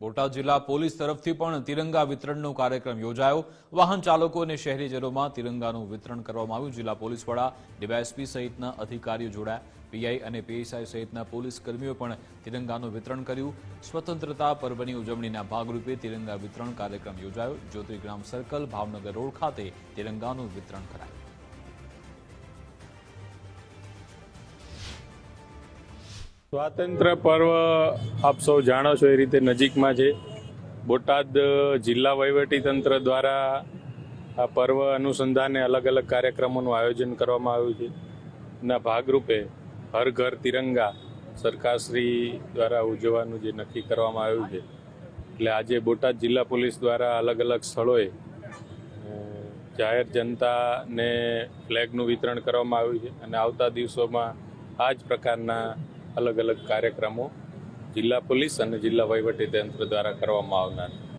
બોટાદ જિલ્લા પોલીસ તરફથી પણ તિરંગા વિતરણનો કાર્યક્રમ યોજાયો। વાહન ચાલકો અને શહેરીજનોમાં તિરંગાનું વિતરણ કરવામાં આવ્યું। જિલ્લા પોલીસ વડા, ડીવાયએસપી સહિતના અધિકારીઓ જોડાયા। પીઆઈ અને પીએસઆઈ સહિતના પોલીસ કર્મીઓ પણ તિરંગાનું વિતરણ કર્યું। સ્વતંત્રતા પર્વની ઉજવણીના ભાગરૂપે તિરંગા વિતરણ કાર્યક્રમ યોજાયો। જ્યોતિગ્રામ સર્કલ, ભાવનગર રોડ ખાતે તિરંગાનું વિતરણ કરાયું। સ્વાતંત્ર્ય પર્વ આપ સૌ જાણો છો એ રીતે નજીકમાં છે। બોટાદ જિલ્લા વહીવટીતંત્ર દ્વારા આ પર્વ અનુસંધાને અલગ અલગ કાર્યક્રમોનું આયોજન કરવામાં આવ્યું છે। એના ભાગરૂપે હર ઘર તિરંગા સરકારશ્રી દ્વારા ઉજવવાનું જે નક્કી કરવામાં આવ્યું છે, એટલે આજે બોટાદ જિલ્લા પોલીસ દ્વારા અલગ અલગ સ્થળોએ જાહેર જનતાને ફ્લેગનું વિતરણ કરવામાં આવ્યું છે અને આવતા દિવસોમાં આ જ પ્રકારના અલગ અલગ કાર્યક્રમો જિલ્લા પોલીસ અને જિલ્લા વહીવટીતંત્ર દ્વારા કરવામાં આવનાર છે।